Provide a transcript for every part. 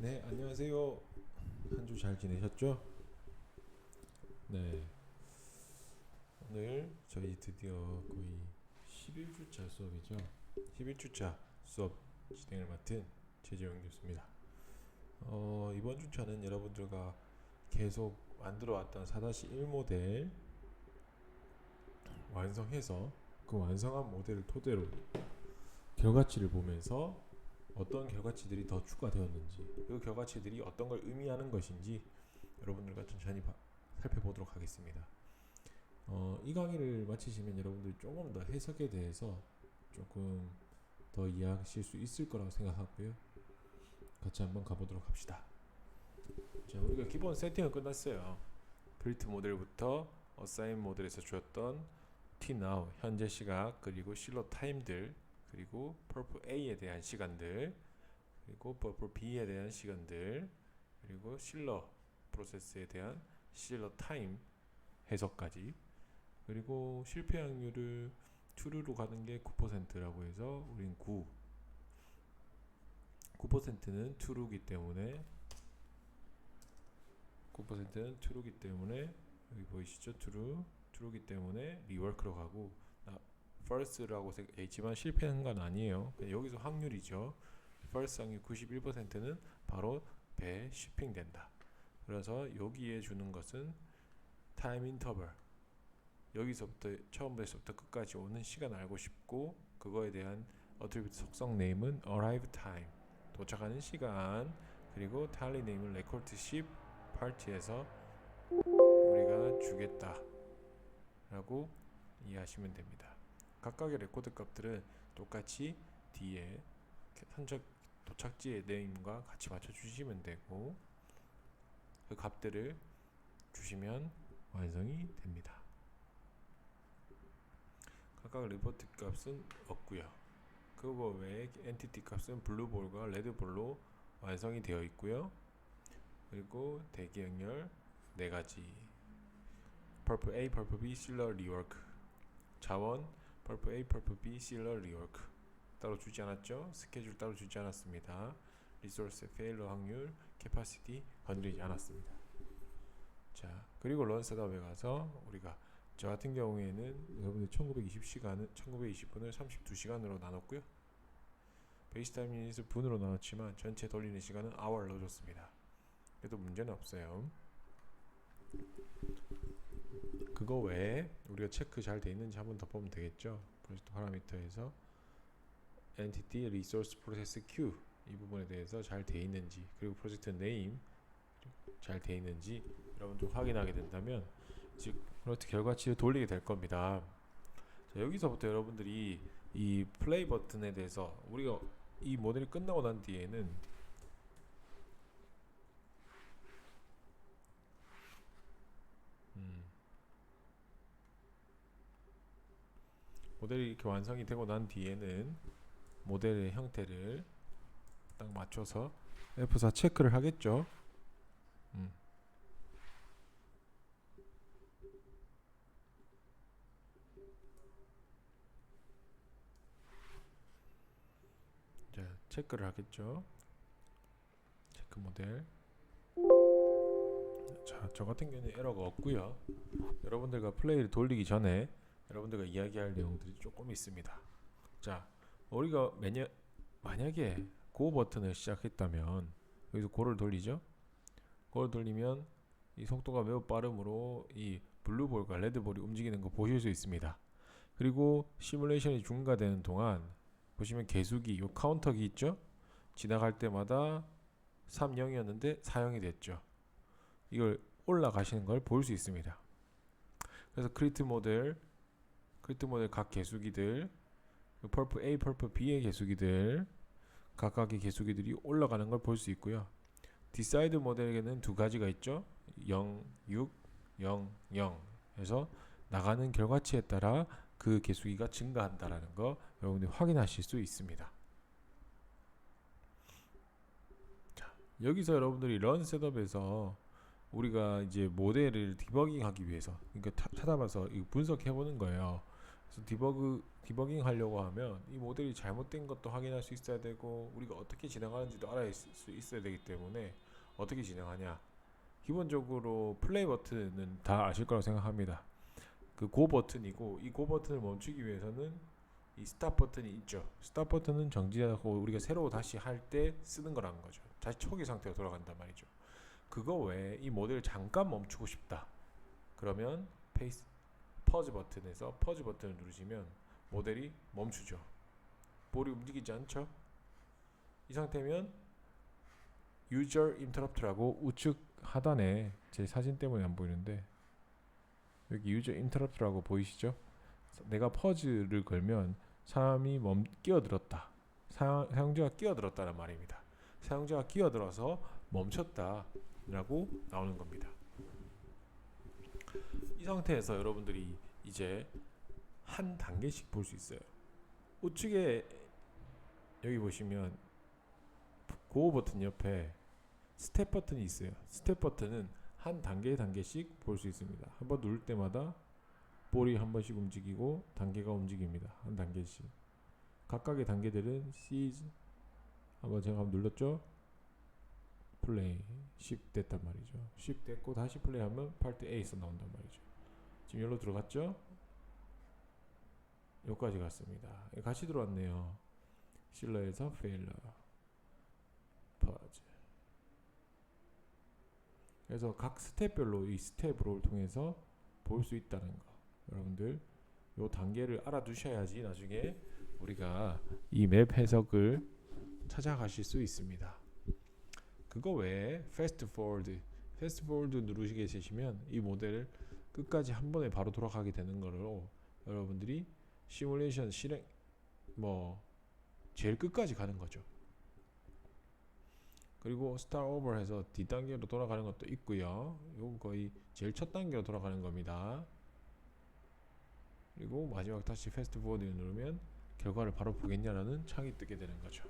네, 안녕하세요. 한 주 잘 지내셨죠? 네, 오늘 저희 드디어 거의 11주차 수업이죠. 11주차 수업 진행을 맡은 최재영 교수입니다. 이번 주차는 여러분들과 계속 만들어 왔던 4-1 모델 완성해서 그 완성한 모델을 토대로 결과치를 보면서 어떤 결과치들이 더 추가되었는지, 그 결과치들이 어떤 걸 의미하는 것인지 여러분들과 천천히 살펴보도록 하겠습니다. 이 강의를 마치시면 여러분들이 조금 더 해석에 대해서 조금 더 이해하실 수 있을 거라고 생각하고요. 같이 한번 가보도록 합시다. 자, 우리가 기본 세팅은 끝났어요. 프리트 모델부터 어사인 모델에서 주었던 T-now 현재 시각, 그리고 실러 타임들, 그리고 purple A에 대한 시간들, 그리고 purple B에 대한 시간들, 그리고 실러 프로세스에 대한 실러 타임 해석까지, 그리고 실패 확률을 true로 가는 게 9%라고 해서 우린 9%는 true이기 때문에 9%는 true이기 때문에 여기 보이시죠? true이기 때문에 rework로 가고, first라고 했지만 실패한 건 아니에요. 여기서 확률이죠. first 확률 91%는 바로 배 shipping 된다. 그래서 여기에 주는 것은 time interval, 여기서부터 처음부터 끝까지 오는 시간 알고 싶고, 그거에 대한 attribute 속성 네임은 arrive time, 도착하는 시간, 그리고 tally 네임은 record ship part에서 우리가 주겠다 라고 이해하시면 됩니다. 각각의 레코드 값들은 똑같이 뒤에 선적 도착지의 네임과 같이 맞춰주시면 되고, 그 값들을 주시면 완성이 됩니다. 각각 리포트 값은 없고요. 그거 외에 엔티티 값은 블루볼과 레드볼로 완성이 되어 있고요. 그리고 대기 행렬 4가지, purple A, purple B, 실러, 리워크, 자원 purple A, purple B, 실러, 리워크 따로 주지 않았죠. 스케줄 따로 주지 않았습니다. 리소스 페일러 확률, 캐파시티 건드리지 않았습니다. 자, 그리고 런 셋업에 가서 우리가 저 같은 경우에는 여러분들 1920분을 32시간으로 나눴고요. 베이스 타임 유닛을 분으로 나눴지만 전체 돌리는 시간은 hour로 줬습니다. 그래도 문제는 없어요. 그거 외에 우리가 체크 잘 돼 있는지 한번 더 보면 되겠죠. 프로젝트 파라미터에서 Entity Resource Process Queue 이 부분에 대해서 잘 돼 있는지, 그리고 프로젝트 네임 잘 돼 있는지 여러분들 확인하게 된다면 즉 프로젝트 결과치를 돌리게 될 겁니다. 자, 여기서부터 여러분들이 이 플레이 버튼에 대해서, 우리가 이 모델이 끝나고 난 뒤에는 모델이 이렇게 완성이 되고 난 뒤에는 모델의 형태를 딱 맞춰서 F4 체크를 하겠죠. 자, 체크를 하겠죠. 체크 모델. 자, 저 같은 경우는 에러가 없고요. 여러분들과 플레이를 돌리기 전에 여러분들과 이야기할 내용들이 조금 있습니다. 자, 우리가 만약에 고 버튼을 시작했다면 여기서 고를 돌리죠. 고를 돌리면 이 속도가 매우 빠르므로 이 블루볼과 레드볼이 움직이는 거 보실 수 있습니다. 그리고 시뮬레이션이 중과되는 동안 보시면 계수기, 요 카운터기 있죠? 지나갈 때마다 3,0이었는데 4,0이 됐죠. 이걸 올라가시는 걸 볼 수 있습니다. 그래서 크리트 모델 각 계수기들, purple A, purple B의 계수기들, 각각의 계수기들이 올라가는 걸 볼 수 있고요. decide 모델에게는 두 가지가 있죠. 0, 6, 0, 0 해서 나가는 결과치에 따라 그 계수기가 증가한다라는 거 여러분들이 확인하실 수 있습니다. 자, 여기서 여러분들이 런 셋업에서 우리가 이제 모델을 디버깅하기 위해서, 그러니까 찾아봐서 분석해 보는 거예요. 그래서 디버깅 하려고 하면 이 모델이 잘못된 것도 확인할 수 있어야 되고 우리가 어떻게 진행하는지도 알아야 수 있어야 되기 때문에 어떻게 진행하냐? 기본적으로 플레이 버튼은 다 아실 거라고 생각합니다. 그 고 버튼이고 이 고 버튼을 멈추기 위해서는 이 스탑 버튼이 있죠. 스탑 버튼은 정지하고 우리가 새로 다시 할 때 쓰는 거라는 거죠. 다시 초기 상태로 돌아간단 말이죠. 그거 외에 이 모델을 잠깐 멈추고 싶다. 그러면 퍼즈 버튼에서 퍼즈 버튼을 누르시면 모델이 멈추죠. 볼이 움직이지 않죠. 이 상태면 User Interrupt라고 우측 하단에 제 사진 때문에 안 보이는데 여기 User Interrupt라고 보이시죠? 내가 퍼즈를 걸면 사람이 끼어들었다. 사용자가 끼어들었다는 말입니다. 사용자가 끼어들어서 멈췄다라고 나오는 겁니다. 이 상태에서 여러분들이 이제 한 단계씩 볼 수 있어요. 우측에 여기 보시면 고 버튼 옆에 스텝 버튼이 있어요. 스텝 버튼은 한 단계씩 볼 수 있습니다. 한번 누를 때마다 볼이 한 번씩 움직이고 단계가 움직입니다. 한 단계씩. 각각의 단계들은 시즈 한번 제가 한번 눌렀죠? 플레이 10 됐단 말이죠. 10 됐고 다시 플레이하면 파트 A에서 나온단 말이죠. 지금 여기로 들어갔죠? 여기까지 갔습니다. 같이 들어왔네요. 실러에서 페일러 퍼즈. 그래서 각 스텝별로 이 스텝을 통해서 볼 수 있다는 거. 여러분들 요 단계를 알아두셔야지 나중에 우리가 이 맵 해석을 찾아가실 수 있습니다. 그거 외에 패스트 포워드 누르시게 되시면 이 모델을 끝까지 한 번에 바로 돌아가게 되는 거로 여러분들이 시뮬레이션 실행 제일 끝까지 가는 거죠. 그리고 스타트 오버 해서 뒷단계로 돌아가는 것도 있고요. 이건 거의 제일 첫 단계로 돌아가는 겁니다. 그리고 마지막 다시 패스트 포워드 누르면 결과를 바로 보겠냐라는 창이 뜨게 되는 거죠.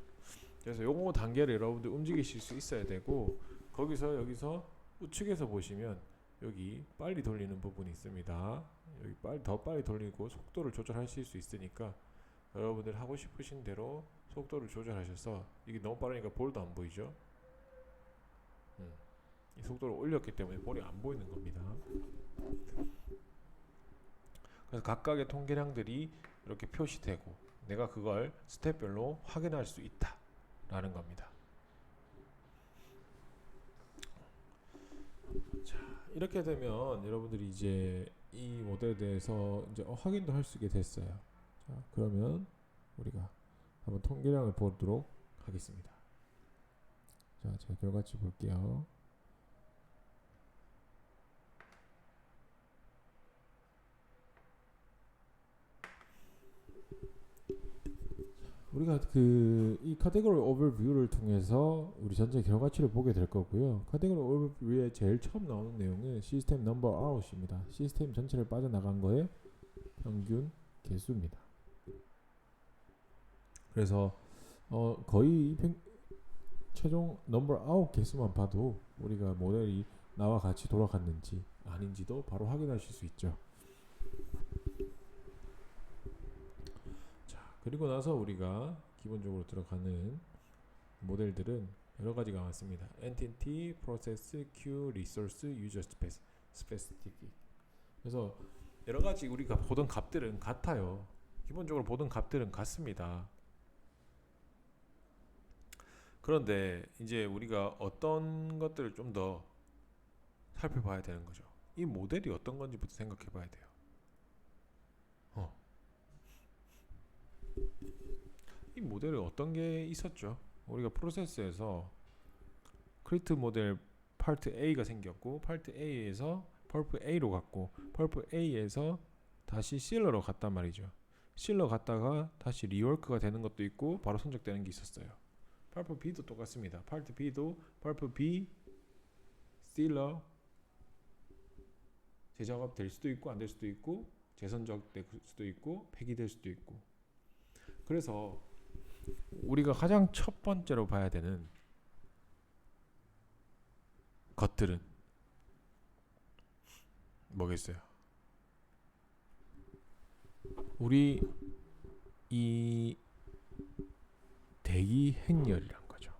그래서 요거 단계를 여러분들 움직이실 수 있어야 되고 거기서 여기서 우측에서 보시면 여기 빨리 돌리는 부분이 있습니다. 여기 더 빨리 돌리고 속도를 조절하실 수 있으니까 여러분들 하고 싶으신 대로 속도를 조절하셔서 이게 너무 빠르니까 볼도 안 보이죠. 이 속도를 올렸기 때문에 볼이 안 보이는 겁니다. 그래서 각각의 통계량들이 이렇게 표시되고 내가 그걸 스텝별로 확인할 수 있다 라는 겁니다. 자, 이렇게 되면 여러분들이 이제 이 모델에 대해서 이제 확인도 할 수 있게 됐어요. 자, 그러면 우리가 한번 통계량을 보도록 하겠습니다. 자, 제가 결과치 볼게요. 우리가 이 카테고리 오버뷰를 통해서 우리 전체 결과치를 보게 될 거고요. 카테고리 오버뷰에 제일 처음 나오는 내용은 시스템 넘버 아웃입니다. 시스템 전체를 빠져나간 거의 평균 개수입니다. 그래서 거의 최종 넘버 아웃 개수만 봐도 우리가 모델이 나와 같이 돌아갔는지 아닌지도 바로 확인하실 수 있죠. 그리고 나서 우리가 기본적으로 들어가는 모델들은 여러 가지가 많습니다. Entity, Process, Queue, Resource, User Specific. 그래서 여러 가지 우리가 보던 값들은 같아요. 기본적으로 보던 값들은 같습니다. 그런데 이제 우리가 어떤 것들을 좀 더 살펴봐야 되는 거죠. 이 모델이 어떤 건지부터 생각해 봐야 돼요. 이 모델에 어떤 게 있었죠? 우리가 프로세스에서 크리트 모델 파트 A가 생겼고 파트 A에서 펄프 A로 갔고 펄프 A에서 다시 실러로 갔단 말이죠. 실러 갔다가 다시 리워크가 되는 것도 있고 바로 선적되는 게 있었어요. 펄프 B도 똑같습니다. 파트 B도 펄프 B 실러 재작업 될 수도 있고 안 될 수도 있고 재선적 될 수도 있고 폐기될 수도 있고. 그래서 우리가 가장 첫 번째로 봐야 되는 것들은 뭐겠어요? 우리 이 대기 행렬이란 거죠.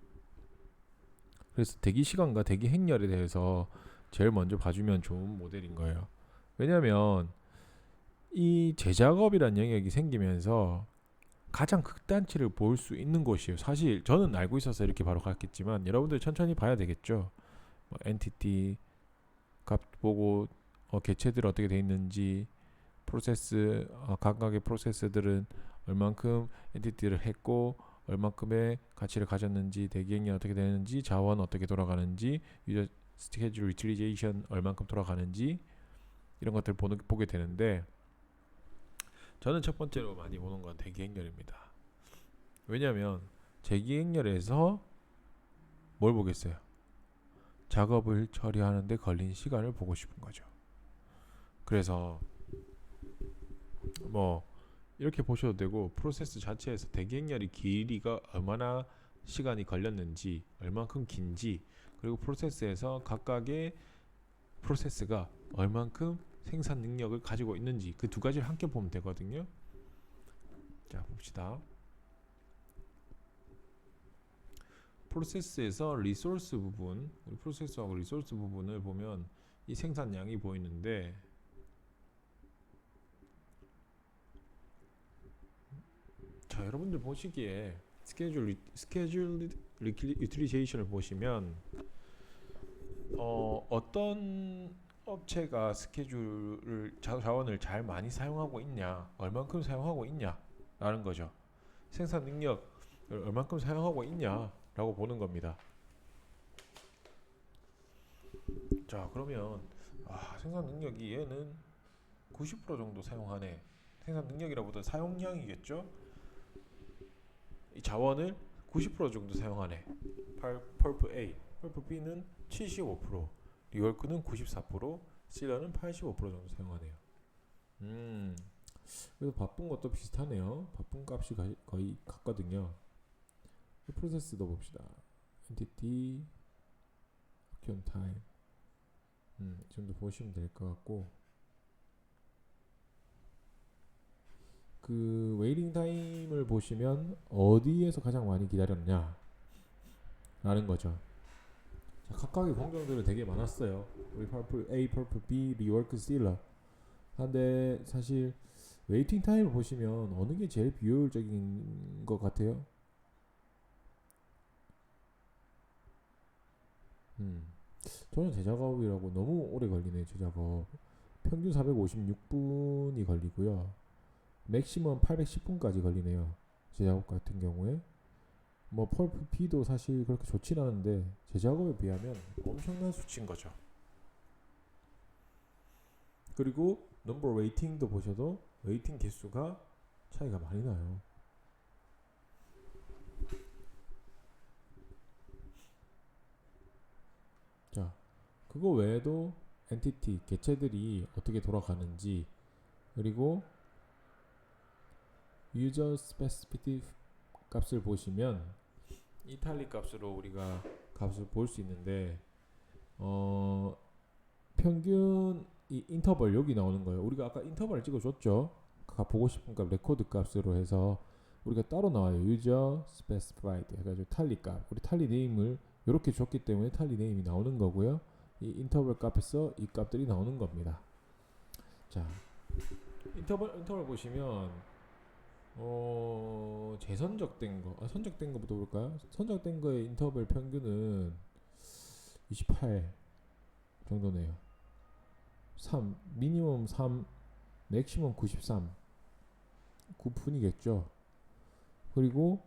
그래서 대기 시간과 대기 행렬에 대해서 제일 먼저 봐주면 좋은 모델인 거예요. 왜냐하면 이 제작업이란 영역이 생기면서 가장 극단치를 볼 수 있는 곳이에요. 사실 저는 알고 있어서 이렇게 바로 갔겠지만 여러분들 천천히 봐야 되겠죠. 뭐 엔티티 값 보고 개체들 어떻게 돼 있는지, 프로세스 각각의 프로세스들은 얼만큼 엔티티를 했고 얼만큼의 가치를 가졌는지, 대기행이 어떻게 되는지, 자원 어떻게 돌아가는지, 유저 스케줄 유틸리제이션 얼만큼 돌아가는지, 이런 것들 보게 되는데, 저는 첫 번째로 많이 보는 건 대기행렬입니다. 왜냐하면 대기행렬에서 뭘 보겠어요? 작업을 처리하는데 걸린 시간을 보고 싶은 거죠. 그래서 뭐 이렇게 보셔도 되고, 프로세스 자체에서 대기행렬이 길이가 얼마나 시간이 걸렸는지, 얼만큼 긴지, 그리고 프로세스에서 각각의 프로세스가 얼만큼 생산 능력을 가지고 있는지, 그 두 가지를 함께 보면 되거든요. 자, 봅시다. 프로세스에서 리소스 부분, 우리 프로세스하고 리소스 부분을 보면 이 생산량이 보이는데, 자, 여러분들 보시기에 스케줄 유틸리제이션을 보시면 어떤 업체가 스케줄을 자원을 잘 많이 사용하고 있냐, 얼만큼 사용하고 있냐라는 거죠. 생산 능력을 얼만큼 사용하고 있냐라고 보는 겁니다. 자, 그러면 생산 능력이 얘는 90% 정도 사용하네. 생산 능력이라보다 사용량이겠죠? 이 자원을 90% 정도 사용하네. 펄프 A, 펄프 B는 75%, 리월크는 94%, 실러는 85% 정도 사용하네요. 그래서 바쁜 것도 비슷하네요. 바쁜 값이 거의 같거든요. 프로세스도 봅시다. 엔티티, 아큐온 타임, 이 정도 보시면 될 것 같고, 그 웨이팅 타임을 보시면 어디에서 가장 많이 기다렸냐 라는 거죠. 자, 각각의 공정들은 되게 많았어요. 우리 펄프 A, 펄프 B, 리워크, 스틸러. 근데 사실 웨이팅 타임을 보시면 어느 게 제일 비효율적인 것 같아요? 저는 제작업이라고 너무 오래 걸리네요. 제작업 평균 456분이 걸리고요. 맥시멈 810분까지 걸리네요. 제작업 같은 경우에 뭐 펄프 B도 사실 그렇게 좋진 않은데 제작업에 비하면 엄청난 수치인 거죠. 그리고 넘버 웨이팅도 보셔도 웨이팅 개수가 차이가 많이 나요. 자, 그거 외에도 엔티티, 개체들이 어떻게 돌아가는지, 그리고 유저 스페시피티 값을 보시면 이탈리 값으로 우리가 값을 볼 수 있는데, 평균 이 인터벌 여기 나오는 거예요. 우리가 아까 인터벌을 찍어줬죠. 보고 싶은 값 레코드 값으로 해서 우리가 따로 나와요. 유저 스페시파이드 해가지고 탈리 값, 우리 탈리 네임을 이렇게 줬기 때문에 탈리 네임이 나오는 거고요. 이 인터벌 값에서 이 값들이 나오는 겁니다. 자, 인터벌 보시면 재선적된 거, 선적된 거부터 볼까요? 선적된 거의 인터벌 평균은 28 정도네요. 3, 미니멈 3, 맥시멈 93, 9분이겠죠. 그리고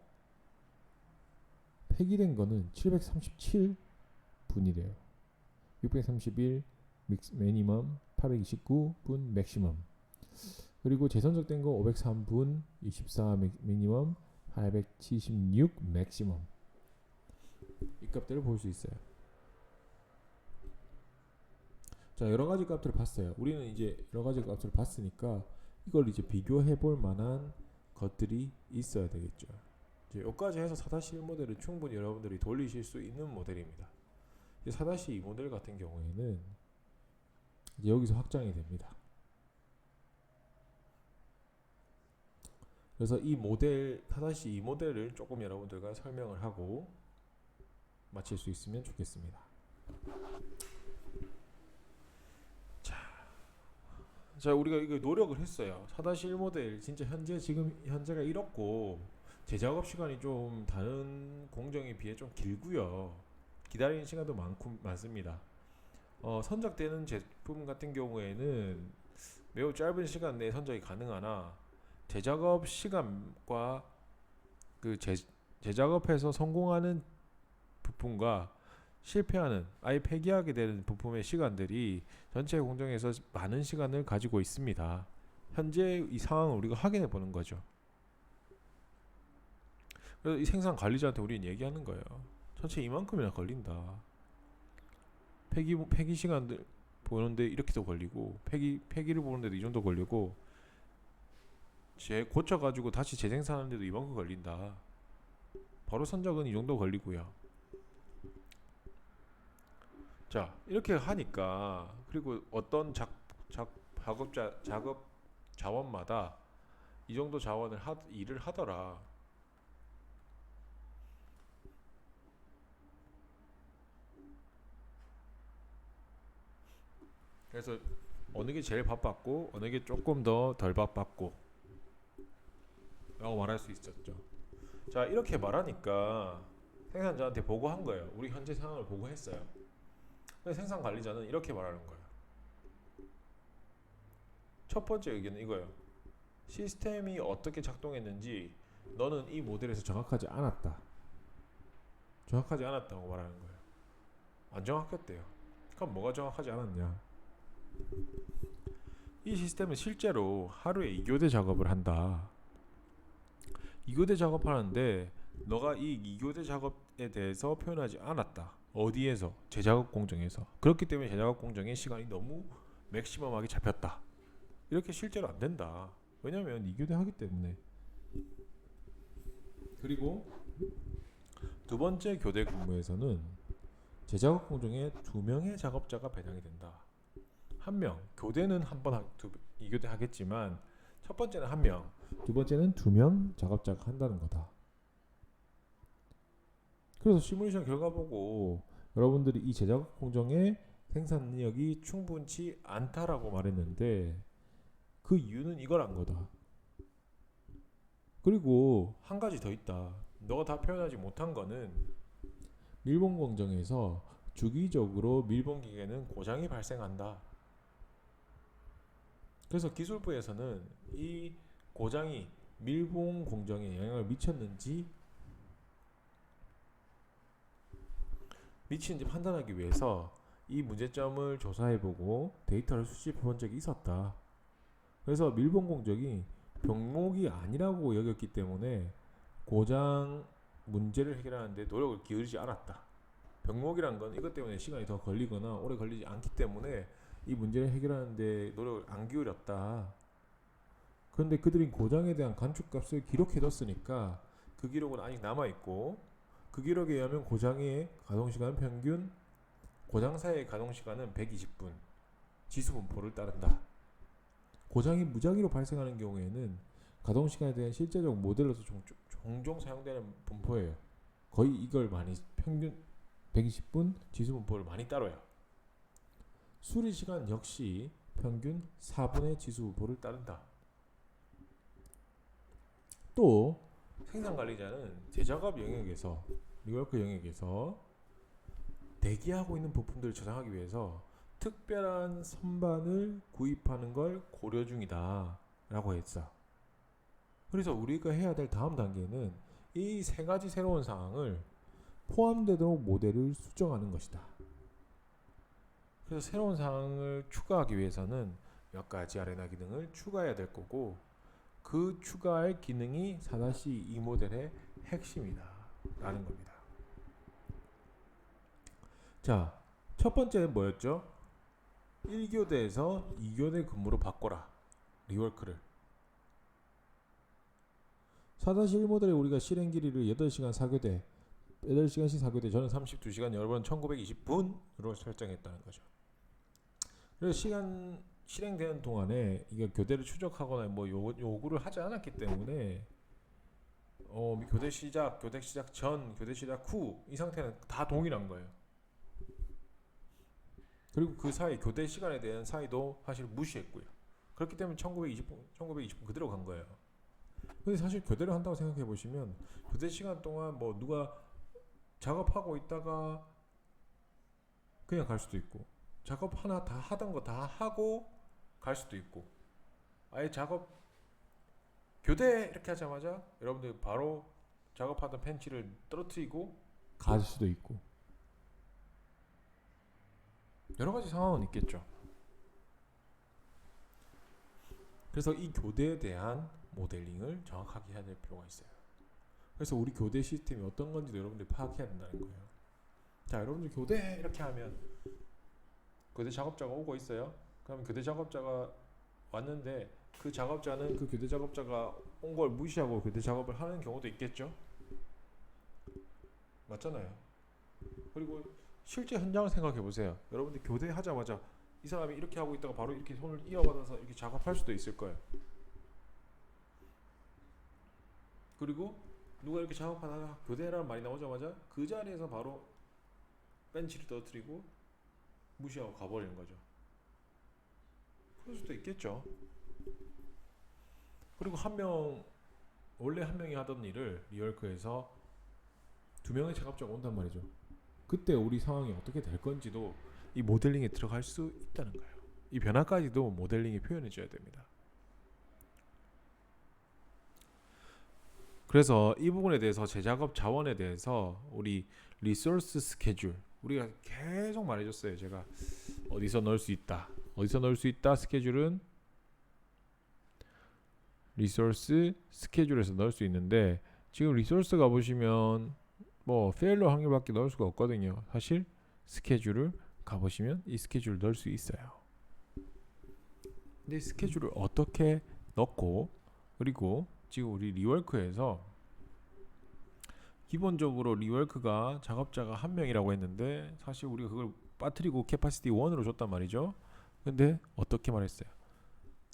폐기된 거는 737분이래요. 631 미니멈, 829분 맥시멈. 그리고 재선적된 거 503분, 24 미니멈, 876 맥시멈. 이 값들을 볼 수 있어요. 자, 여러 가지 값들을 봤어요. 우리는 이제 여러 가지 값을 봤으니까 이걸 이제 비교해 볼 만한 것들이 있어야 되겠죠. 이제 여기까지 해서 4-1 모델을 충분히 여러분들이 돌리실 수 있는 모델입니다. 이제 4-2 모델 같은 경우에는 이제 여기서 확장이 됩니다. 그래서 이 모델 4-2 모델을 조금 여러분들과 설명을 하고 마칠 수 있으면 좋겠습니다. 자, 우리가 이거 노력을 했어요. 4-1 모델 진짜 지금 현재가 이렇고 제 작업 시간이 좀 다른 공정에 비해 좀 길고요. 기다리는 시간도 많습니다. 선적되는 제품 같은 경우에는 매우 짧은 시간 내에 선적이 가능하나 재작업 시간과 그 재작업해서 성공하는 부품과 실패하는 아예 폐기하게 되는 부품의 시간들이 전체 공정에서 많은 시간을 가지고 있습니다. 현재 이 상황을 우리가 확인해 보는 거죠. 그래서 이 생산 관리자한테 우리는 얘기하는 거예요. 전체 이만큼이나 걸린다. 폐기 시간들 보는데 이렇게도 걸리고 폐기를 보는데도 이 정도 걸리고 고쳐가지고 다시 재생산하는데도 이만큼 걸린다. 바로 선적은 이 정도 걸리고요. 자, 이렇게 하니까 그리고 어떤 작업 자원마다 이 정도 자원을 일을 하더라. 그래서 어느 게 제일 바빴고 어느 게 조금 더 덜 바빴고 라고 말할 수 있었죠. 자, 이렇게 말하니까 생산자한테 보고한 거예요. 우리 현재 상황을 보고했어요. 근데 생산 관리자는 이렇게 말하는 거예요. 첫 번째 의견은 이거예요. 시스템이 어떻게 작동했는지 너는 이 모델에서 정확하지 않았다. 정확하지 않았다고 말하는 거예요. 안 정확했대요. 그럼 뭐가 정확하지 않았냐? 이 시스템은 실제로 하루에 2교대 작업을 한다. 2교대 작업하는데 너가 이 2교대 작업에 대해서 표현하지 않았다. 어디에서? 재작업 공정에서. 그렇기 때문에 재작업 공정의 시간이 너무 맥시멈하게 잡혔다. 이렇게 실제로 안 된다. 왜냐면 2교대 하기 때문에. 그리고 두 번째 교대 근무에서는 재작업 공정에 2명의 작업자가 배당이 된다. 1명, 교대는 한 번 2교대 하겠지만 첫 번째는 1명, 두 번째는 2명 작업자가 한다는 거다. 그래서 시뮬레이션 결과 보고 여러분들이 이 재작업 공정의 생산 능력이 충분치 않다라고 말했는데 그 이유는 이걸 안 거다. 그리고 한 가지 더 있다. 너가 다 표현하지 못한 거는 밀봉 공정에서 주기적으로 밀봉 기계는 고장이 발생한다. 그래서 기술부에서는 이 고장이 밀봉 공정에 영향을 미쳤는지 판단하기 위해서 이 문제점을 조사해보고 데이터를 수집해본 적이 있었다. 그래서 밀봉 공정이 병목이 아니라고 여겼기 때문에 고장 문제를 해결하는데 노력을 기울이지 않았다. 병목이란 건 이것 때문에 시간이 더 걸리거나 오래 걸리지 않기 때문에 이 문제를 해결하는데 노력을 안 기울였다. 그런데 그들이 고장에 대한 간축값을 기록해뒀으니까 그 기록은 아직 남아있고 그 기록에 의하면 고장의 가동시간 평균 고장사의 가동시간은 120분 지수분포를 따른다. 고장이 무작위로 발생하는 경우에는 가동시간에 대한 실제적 모델로서 종종 사용되는 분포예요. 거의 이걸 많이 평균 120분 지수분포를 많이 따라요. 수리시간 역시 평균 4분의 지수분포를 따른다. 또 생산관리자는 제작업 영역에서 리워크 영역에서 대기하고 있는 부품들을 저장하기 위해서 특별한 선반을 구입하는 걸 고려 중이다 라고 했어. 그래서 우리가 해야 될 다음 단계는 이 세 가지 새로운 사항을 포함되도록 모델을 수정하는 것이다. 그래서 새로운 사항을 추가하기 위해서는 몇 가지 아레나 기능을 추가해야 될 거고 그 추가할 기능이 4-2 모델의 핵심이다 라는 겁니다. 자, 첫 번째는 뭐였죠? 1교대에서 2교대 근무로 바꿔라. 리워크를. 4-1 모델에 우리가 실행 길이를 8시간 4교대 8시간씩 4교대 저는 32시간 여러분 1920분으로 설정했다는 거죠. 그래서 시간 실행되는 동안에 이게 교대를 추적하거나 뭐 요구를 하지 않았기 때문에 교대 시작, 교대 시작 전, 교대 시작 후 이 상태는 다 동일한 거예요. 그리고 그 사이 교대 시간에 대한 사이도 사실 무시했고요. 그렇기 때문에 1920분 그대로 간 거예요. 근데 사실 교대를 한다고 생각해 보시면 교대 시간 동안 뭐 누가 작업하고 있다가 그냥 갈 수도 있고, 작업 하나 다 하던 거 다 하고 갈 수도 있고, 아예 작업 교대 이렇게 하자마자 여러분들 바로 작업하던 펜치를 떨어뜨리고 갈 수도 있고, 여러 가지 상황은 있겠죠. 그래서 이 교대에 대한 모델링을 정확하게 해야 될 필요가 있어요. 그래서 우리 교대 시스템이 어떤 건지도 여러분들이 파악해야 된다는 거예요. 자, 여러분들 교대 이렇게 하면 교대 작업자가 오고 있어요. 그럼 교대 작업자가 왔는데 그 작업자는 그 교대 작업자가 온 걸 무시하고 교대 작업을 하는 경우도 있겠죠. 맞잖아요. 그리고 실제 현장을 생각해 보세요. 여러분들 교대하자마자 이 사람이 이렇게 하고 있다가 바로 이렇게 손을 이어받아서 이렇게 작업할 수도 있을 거예요. 그리고 누가 이렇게 작업하다가 교대라는 말이 나오자마자 그 자리에서 바로 벤치를 떨어뜨리고 무시하고 가버리는 거죠. 그럴 수도 있겠죠. 그리고 원래 한 명이 하던 일을 리워크에서 두 명의 작업자가 온단 말이죠. 그때 우리 상황이 어떻게 될 건지도 이 모델링에 들어갈 수 있다는 거예요. 이 변화까지도 모델링에 표현해 줘야 됩니다. 그래서 이 부분에 대해서 제작업 자원에 대해서 우리 리소스 스케줄, 우리가 계속 말해줬어요. 제가 어디서 넣을 수 있다, 어디서 넣을 수 있다. 스케줄은 리소스 스케줄에서 넣을 수 있는데, 지금 리소스 가보시면 뭐 페일러 확률밖에 넣을 수가 없거든요. 사실 스케줄을 가보시면 이 스케줄을 넣을 수 있어요. 근데 스케줄을 어떻게 넣고, 그리고 지금 우리 리워크에서 기본적으로 리워크가 작업자가 한 명이라고 했는데 사실 우리가 그걸 빠뜨리고 캐파시티 1으로 줬단 말이죠. 근데 어떻게 말했어요?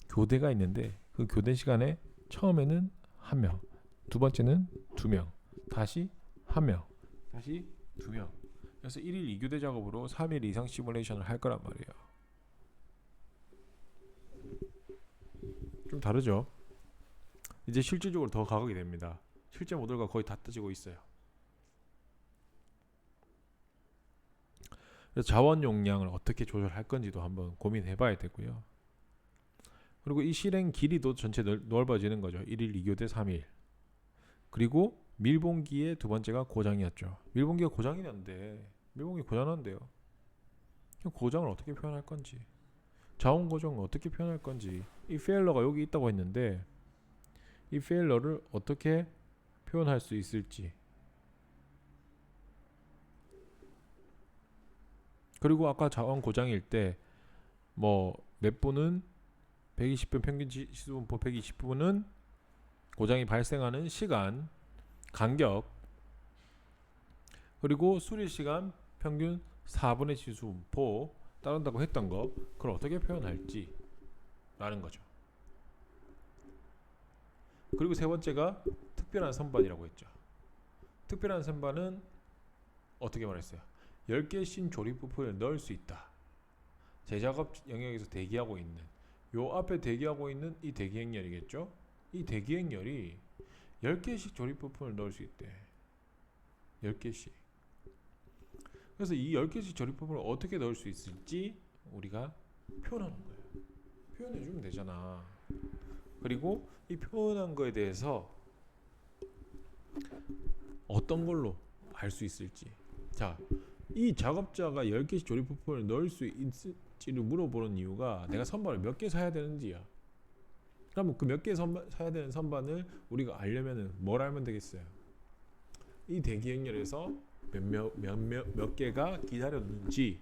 교대가 있는데 그 교대 시간에 처음에는 한 명, 두 번째는 두 명, 다시 한 명, 다시 두 명. 그래서 1일 2교대 작업으로 3일 이상 시뮬레이션을 할 거란 말이에요. 좀 다르죠? 이제 실질적으로 더 가게 됩니다. 실제 모델과 거의 다 따지고 있어요. 그래서 자원 용량을 어떻게 조절할 건지도 한번 고민해 봐야 되고요. 그리고 이 실행 길이도 전체 넓어지는 거죠. 1일 2교대 3일. 그리고 밀봉기의 두 번째가 고장이었죠. 밀봉기가 고장이 났는데, 밀봉기 고장난대요. 고장을 어떻게 표현할 건지, 자원 고정을 어떻게 표현할 건지, 이 페일러가 여기 있다고 했는데 이 페일러를 어떻게 표현할 수 있을지, 그리고 아까 자원 고장일 때 뭐 몇 분은 120분 평균 시수분포 120분은 고장이 발생하는 시간, 간격, 그리고 수리 시간 평균 4분의 시수분포 따른다고 했던 거, 그걸 어떻게 표현할지 라는 거죠. 그리고 세 번째가 특별한 선반이라고 했죠. 특별한 선반은 어떻게 말했어요? 10개씩 조립 부품을 넣을 수 있다. 제작업 영역에서 대기하고 있는, 요 앞에 대기하고 있는 이 대기행렬이겠죠? 이 대기행렬이 10개씩 조립 부품을 넣을 수 있대. 10개씩. 그래서 이 10개씩 조립 부품을 어떻게 넣을 수 있을지 우리가 표현하는 거예요. 표현해주면 되잖아. 그리고 이 표현한 거에 대해서 어떤 걸로 알 수 있을지. 자, 이 작업자가 10개씩 조립 부품을 넣을 수 있을지를 물어보는 이유가 내가 선반을 몇 개 사야 되는지야. 그럼 그 몇 개 사야 되는 선반을 우리가 알려면 뭘 알면 되겠어요? 이 대기행렬에서 몇 개가 기다렸는지,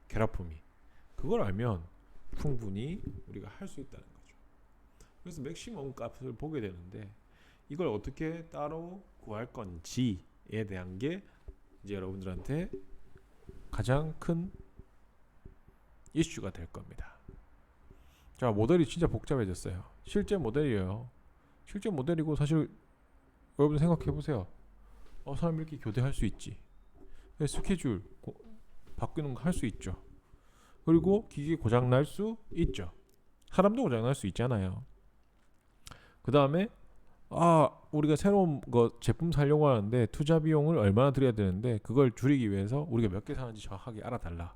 결합품이, 그걸 알면 충분히 우리가 할 수 있다는 거죠. 그래서 맥시멈 값을 보게 되는데, 이걸 어떻게 따로 구할 건지에 대한 게 이제 여러분들한테 가장 큰 이슈가 될 겁니다. 자, 모델이 진짜 복잡해졌어요. 실제 모델이에요. 실제 모델이고 사실 여러분 생각해 보세요. 사람 이렇게 교대할 수 있지. 스케줄 바꾸는 거 할 수 있죠. 그리고 기계 고장 날 수 있죠. 사람도 고장 날 수 있잖아요. 그 다음에 우리가 새로운 거 제품 사려고 하는데 투자 비용을 얼마나 들여야 되는데 그걸 줄이기 위해서 우리가 몇 개 사는지 정확하게 알아달라.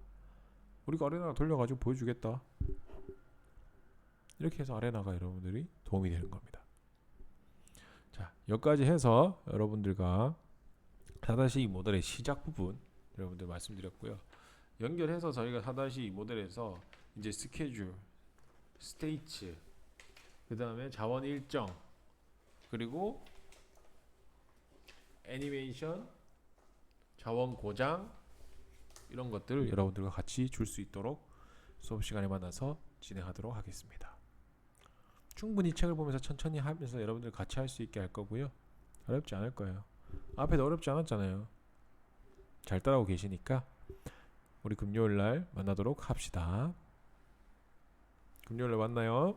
우리가 아레나 돌려가지고 보여주겠다. 이렇게 해서 아레나가 여러분들이 도움이 되는 겁니다. 자, 여기까지 해서 여러분들과 4-2 모델의 시작 부분 여러분들 말씀드렸고요. 연결해서 저희가 4-2 모델에서 이제 스케줄, 스테이츠, 그 다음에 자원 일정, 그리고 애니메이션, 자원 고장 이런 것들을 여러분들과 같이 줄 수 있도록 수업 시간에 만나서 진행하도록 하겠습니다. 충분히 책을 보면서 천천히 하면서 여러분들 같이 할 수 있게 할 거고요. 어렵지 않을 거예요. 앞에도 어렵지 않았잖아요. 잘 따라오고 계시니까 우리 금요일 날 만나도록 합시다. 금요일 날 만나요.